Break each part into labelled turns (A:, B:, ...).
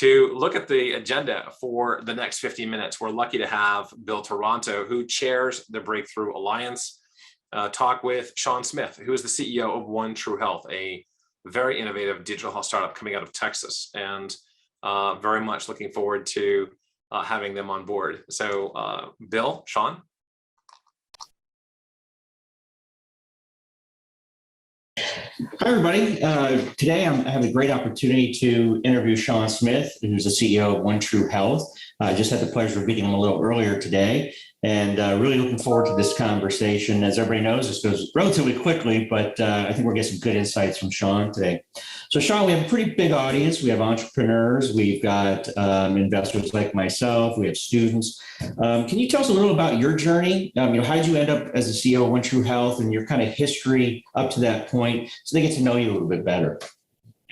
A: To look at the agenda for the next 15 minutes, we're lucky to have Bill Taranto, who chairs the Breakthrough Alliance, talk with Shawn Smith, who is the CEO of One True Health, a very innovative digital health startup coming out of Texas, and very much looking forward to having them on board. So Bill, Shawn.
B: Hi, everybody. Today I have a great opportunity to interview Shawn Smith, who's the CEO of One True Health. I just had the pleasure of meeting him a little earlier today, and really looking forward to this conversation. As everybody knows, this goes relatively quickly, but I think we'll get some good insights from Shawn today. So Shawn, we have a pretty big audience. We have entrepreneurs, we've got investors like myself, we have students. Can you tell us a little about your journey? How did you end up as the CEO of One True Health and your kind of history up to that point so they get to know you a little bit better?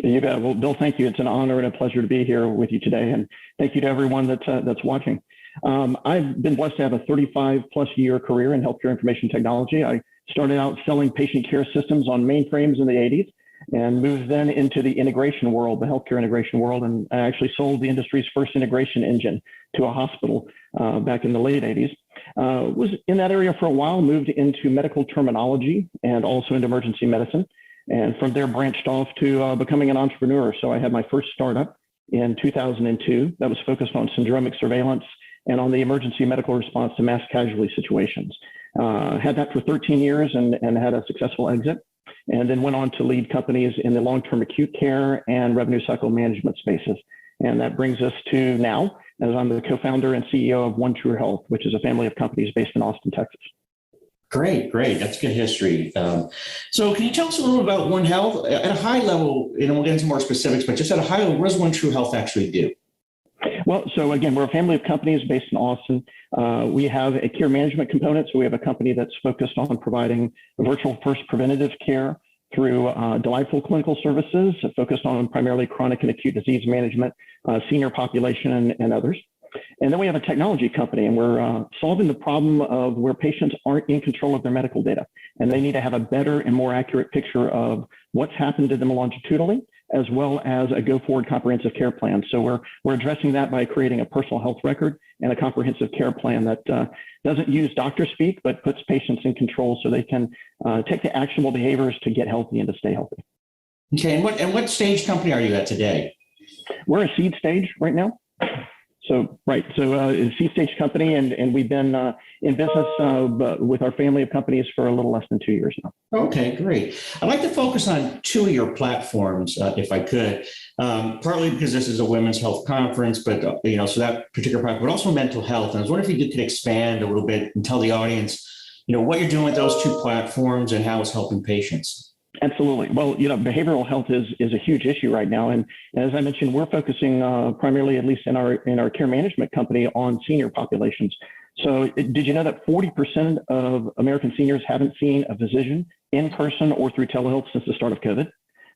C: You bet. Well, Bill, thank you. It's an honor and a pleasure to be here with you today. And thank you to everyone that's watching. I've been blessed to have a 35+ year career in healthcare information technology. I started out selling patient care systems on mainframes in the 80s and moved then into the integration world, the healthcare integration world. And I actually sold the industry's first integration engine to a hospital back in the late 80s. Was in that area for a while, moved into medical terminology and also into emergency medicine. And from there branched off to becoming an entrepreneur. So I had my first startup in 2002 that was focused on syndromic surveillance and on the emergency medical response to mass casualty situations. Had that for 13 years and had a successful exit, and then went on to lead companies in the long-term acute care and revenue cycle management spaces. And that brings us to now, as I'm the co-founder and CEO of One True Health, which is a family of companies based in Austin, Texas.
B: Great. That's good history. So can you tell us a little about One Health at a high level? We'll get into more specifics, but just at a high level, what does One True Health actually do?
C: Well, so again, we're a family of companies based in Austin. We have a care management component. So we have a company that's focused on providing virtual first preventative care through delightful clinical services, focused on primarily chronic and acute disease management, senior population, and others. And then we have a technology company, and we're solving the problem of where patients aren't in control of their medical data, and they need to have a better and more accurate picture of what's happened to them longitudinally, as well as a go-forward comprehensive care plan. So we're addressing that by creating a personal health record and a comprehensive care plan that doesn't use doctor speak, but puts patients in control so they can take the actionable behaviors to get healthy and to stay healthy.
B: Okay, and what stage company are you at today?
C: We're a seed stage right now. So, right. So a seed stage company, and we've been in business with our family of companies for a little less than 2 years now.
B: Okay, great. I'd like to focus on two of your platforms, if I could, partly because this is a women's health conference, but, so that particular platform, but also mental health. And I was wondering if you could expand a little bit and tell the audience, what you're doing with those two platforms and how it's helping patients.
C: Absolutely. Well, behavioral health is a huge issue right now. And as I mentioned, we're focusing primarily, at least in our care management company, on senior populations. So did you know that 40% of American seniors haven't seen a physician in person or through telehealth since the start of COVID?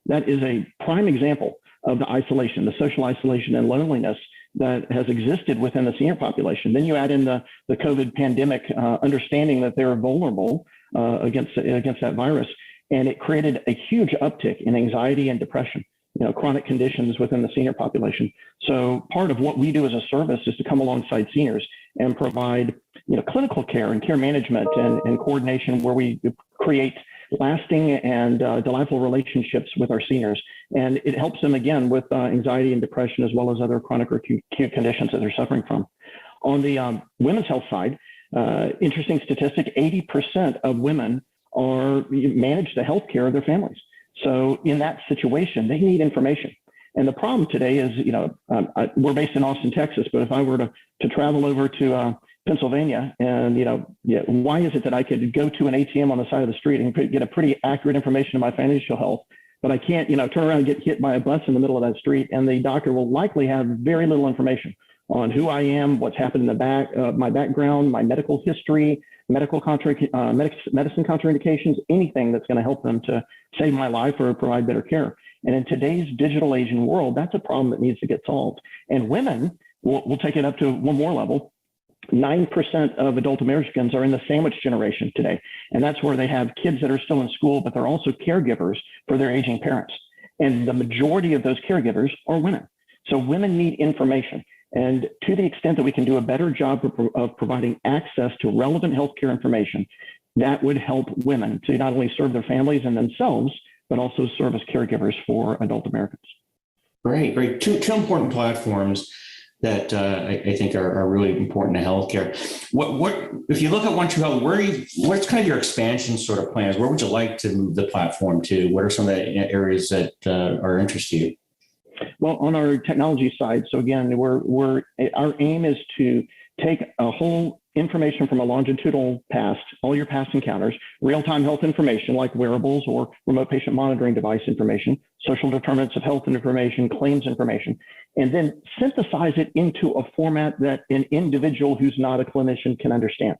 C: That is a prime example of the isolation, the social isolation and loneliness that has existed within the senior population. Then you add in the COVID pandemic, understanding that they're vulnerable against that virus. And it created a huge uptick in anxiety and depression, chronic conditions within the senior population. So part of what we do as a service is to come alongside seniors and provide, clinical care and care management and coordination where we create lasting and delightful relationships with our seniors. And it helps them, again, with anxiety and depression, as well as other chronic or acute conditions that they're suffering from. On the women's health side, interesting statistic, 80% of women manage the health care of their families. So in that situation, they need information. And the problem today is, we're based in Austin, Texas, but if I were to travel over to Pennsylvania and, why is it that I could go to an ATM on the side of the street and get a pretty accurate information of my financial health, but I can't, turn around and get hit by a bus in the middle of that street, and the doctor will likely have very little information on who I am, what's happened in the my background, my medical history, medicine contraindications, anything that's going to help them to save my life or provide better care. And in today's digital age and world, that's a problem that needs to get solved. And women, we'll take it up to one more level. 9% of adult Americans are in the sandwich generation today. And that's where they have kids that are still in school, but they're also caregivers for their aging parents. And the majority of those caregivers are women. So women need information. And to the extent that we can do a better job of providing access to relevant healthcare information, that would help women to not only serve their families and themselves, but also serve as caregivers for adult Americans.
B: Great, great. Two important platforms that I think are really important to healthcare. What if you look at One True Health? What's kind of your expansion sort of plans? Where would you like to move the platform to? What are some of the areas that are interest to you?
C: Well, on our technology side, so again, our aim is to take a whole information from a longitudinal past, all your past encounters, real-time health information like wearables or remote patient monitoring device information, social determinants of health information, claims information, and then synthesize it into a format that an individual who's not a clinician can understand.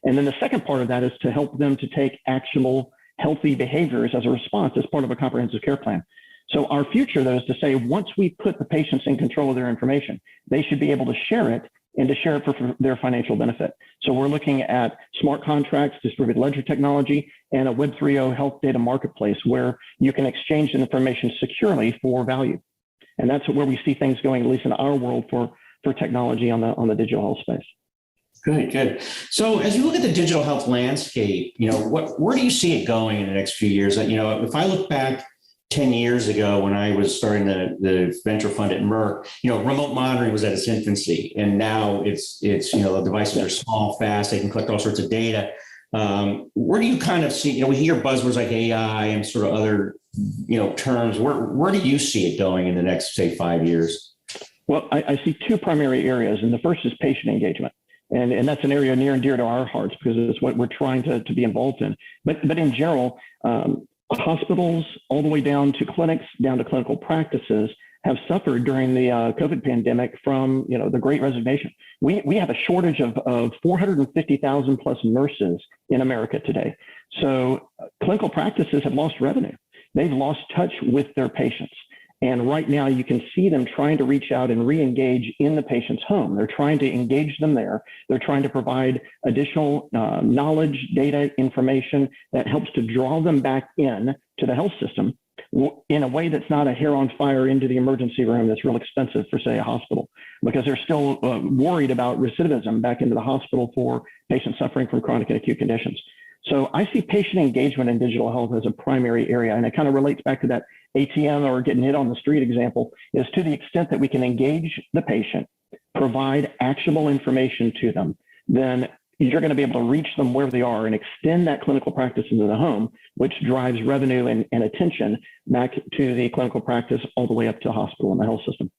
C: And then the second part of that is to help them to take actionable healthy behaviors as a response as part of a comprehensive care plan. So our future, though, is to say, once we put the patients in control of their information, they should be able to share it and to share it for their financial benefit. So we're looking at smart contracts, distributed ledger technology, and a Web 3.0 health data marketplace where you can exchange the information securely for value. And that's where we see things going, at least in our world, for technology on the digital health space.
B: Good, good. So as you look at the digital health landscape, where do you see it going in the next few years? If I look back 10 years ago when I was starting the venture fund at Merck, remote monitoring was at its infancy. And now it's the devices are small, fast, they can collect all sorts of data. Where do you kind of see, we hear buzzwords like AI and sort of other, terms. Where do you see it going in the next, say, 5 years?
C: Well, I see two primary areas. And the first is patient engagement. And that's an area near and dear to our hearts because it's what we're trying to be involved in. But in general, hospitals all the way down to clinics, down to clinical practices have suffered during the COVID pandemic from the Great Resignation. We have a shortage of 450,000 plus nurses in America today. So clinical practices have lost revenue. They've lost touch with their patients. And right now you can see them trying to reach out and re-engage in the patient's home. They're trying to engage them there. They're trying to provide additional knowledge, data, information that helps to draw them back in to the health system in a way that's not a hair on fire into the emergency room that's real expensive for, say, a hospital, because they're still worried about recidivism back into the hospital for patients suffering from chronic and acute conditions. So I see patient engagement in digital health as a primary area, and it kind of relates back to that ATM or getting hit on the street example, is to the extent that we can engage the patient, provide actionable information to them, then you're going to be able to reach them where they are and extend that clinical practice into the home, which drives revenue and attention back to the clinical practice all the way up to the hospital and the health system.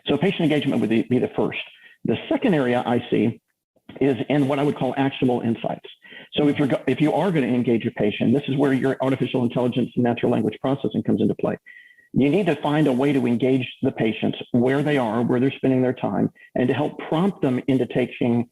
C: So patient engagement would be the first. The second area I see is in what I would call actionable insights. So if you are going to engage a patient, this is where your artificial intelligence and natural language processing comes into play. You need to find a way to engage the patients where they are, where they're spending their time, and to help prompt them into taking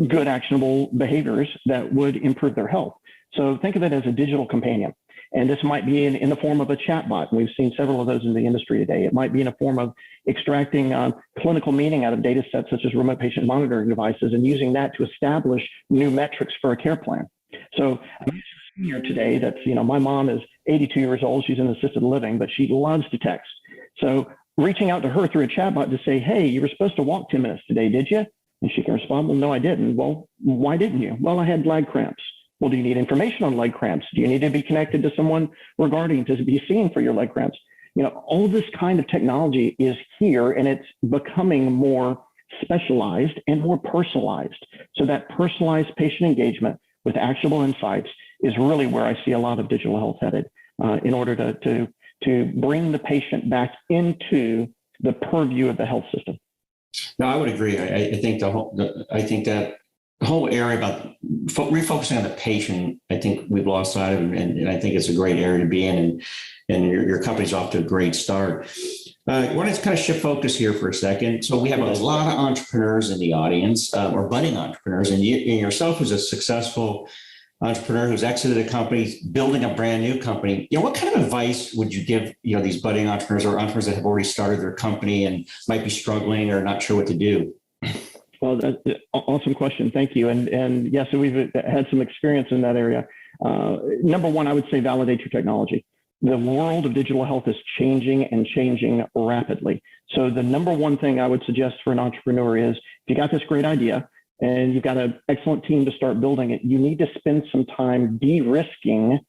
C: good actionable behaviors that would improve their health. So think of it as a digital companion. And this might be in the form of a chatbot. We've seen several of those in the industry today. It might be in a form of extracting clinical meaning out of data sets such as remote patient monitoring devices and using that to establish new metrics for a care plan. So I'm a senior today that's, my mom is 82 years old. She's in assisted living, but she loves to text. So reaching out to her through a chatbot to say, hey, you were supposed to walk 10 minutes today, did you? And she can respond, well, no, I didn't. Well, why didn't you? Well, I had leg cramps. Well, do you need information on leg cramps? Do you need to be connected to someone regarding to be seen for your leg cramps? All this kind of technology is here, and it's becoming more specialized and more personalized. So that personalized patient engagement with actionable insights is really where I see a lot of digital health headed in order to bring the patient back into the purview of the health system.
B: No, I would agree. I think that the whole area about refocusing on the patient, I think we've lost sight of, and I think it's a great area to be in, and your company's off to a great start. I want to kind of shift focus here for a second. So we have a lot of entrepreneurs in the audience, or budding entrepreneurs, and yourself as a successful entrepreneur who's exited a company, building a brand new company. What kind of advice would you give, these budding entrepreneurs or entrepreneurs that have already started their company and might be struggling or not sure what to do?
C: Well, that's an awesome question. Thank you. And yes, so we've had some experience in that area. Number one, I would say validate your technology. the world of digital health is changing and changing rapidly. So the number one thing I would suggest for an entrepreneur is, if you got this great idea and you've got an excellent team to start building it, you need to spend some time de-risking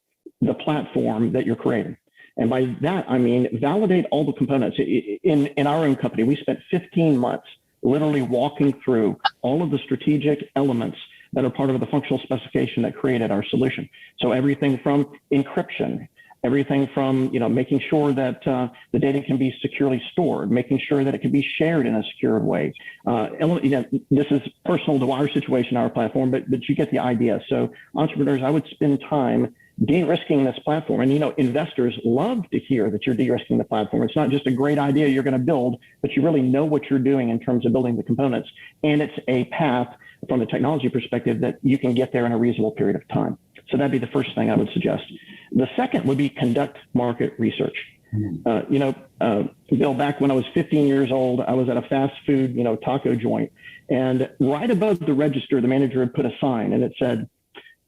C: the platform that you're creating. And by that, I mean, validate all the components. In our own company, we spent 15 months literally walking through all of the strategic elements that are part of the functional specification that created our solution. So everything from encryption, everything from making sure that the data can be securely stored, making sure that it can be shared in a secure way. This is personal to our situation, our platform, but you get the idea. So entrepreneurs, I would spend time de-risking this platform. And investors love to hear that you're de-risking the platform. It's not just a great idea you're going to build, but you really know what you're doing in terms of building the components. And it's a path from a technology perspective that you can get there in a reasonable period of time. So that'd be the first thing I would suggest. The second would be conduct market research. Bill, back when I was 15 years old, I was at a fast food, taco joint. And right above the register, the manager had put a sign and it said,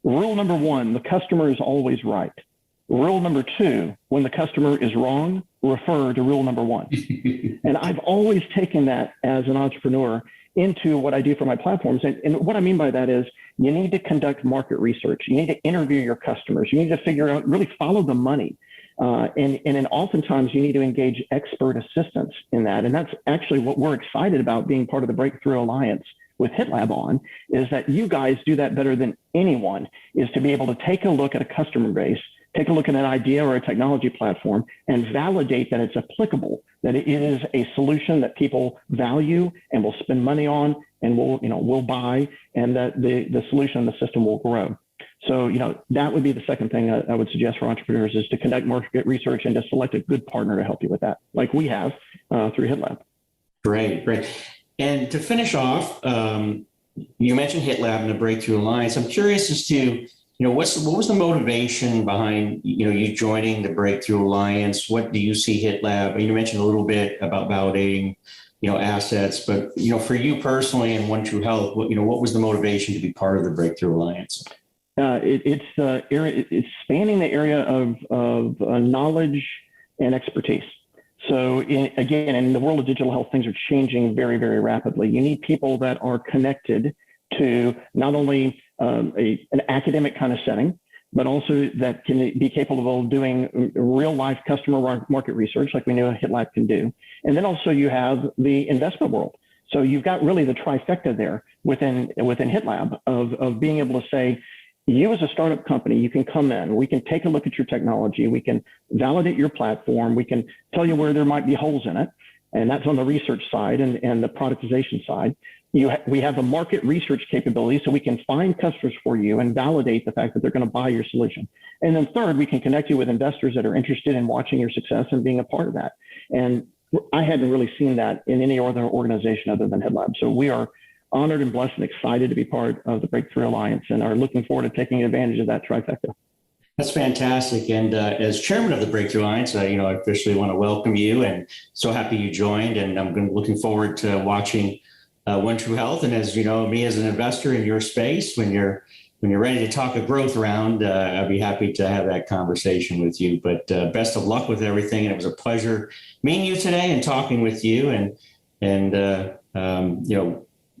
C: rule number 1, the customer is always right. Rule number 2, when the customer is wrong, refer to rule number 1. And I've always taken that as an entrepreneur into what I do for my platforms. And what I mean by that is you need to conduct market research. You need to interview your customers. You need to figure out, really follow the money. And then oftentimes you need to engage expert assistance in that. And that's actually what we're excited about being part of the Breakthrough Alliance with HITLAB on, is that you guys do that better than anyone, is to be able to take a look at a customer base, take a look at an idea or a technology platform and validate that it's applicable, that it is a solution that people value and will spend money on and will buy, and that the solution and the system will grow. So, that would be the second thing I would suggest for entrepreneurs, is to conduct market research and to select a good partner to help you with that, like we have through HITLAB.
B: Great. And to finish off, you mentioned HITLAB and the Breakthrough Alliance. I'm curious as to, what was the motivation behind, you joining the Breakthrough Alliance? What do you see HITLAB? You mentioned a little bit about validating, assets, but, for you personally and One True Health, what was the motivation to be part of the Breakthrough Alliance?
C: It's spanning the area of knowledge and expertise. So again, in the world of digital health, things are changing very, very rapidly. You need people that are connected to not only an academic kind of setting, but also that can be capable of doing real life customer market research, like we know HITLAB can do. And then also you have the investment world. So you've got really the trifecta there within HITLAB of being able to say, you as a startup company, you can come in, we can take a look at your technology, we can validate your platform, we can tell you where there might be holes in it, and that's on the research side and the productization side. We have a market research capability, so we can find customers for you and validate the fact that they're going to buy your solution. And then third, we can connect you with investors that are interested in watching your success and being a part of that. And I hadn't really seen that in any other organization other than HITLAB. So we are honored and blessed and excited to be part of the Breakthrough Alliance and are looking forward to taking advantage of that trifecta.
B: That's fantastic. And as chairman of the Breakthrough Alliance, I officially want to welcome you, and so happy you joined. And I'm looking forward to watching One True Health. And as you know, me as an investor in your space, when you're ready to talk a growth round, I'd be happy to have that conversation with you. But best of luck with everything. And it was a pleasure meeting you today and talking with you. And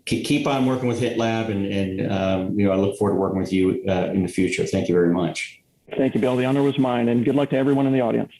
B: keep on working with HITLAB, and I look forward to working with you in the future. Thank you very much.
C: Thank you, Bill. The honor was mine, and good luck to everyone in the audience.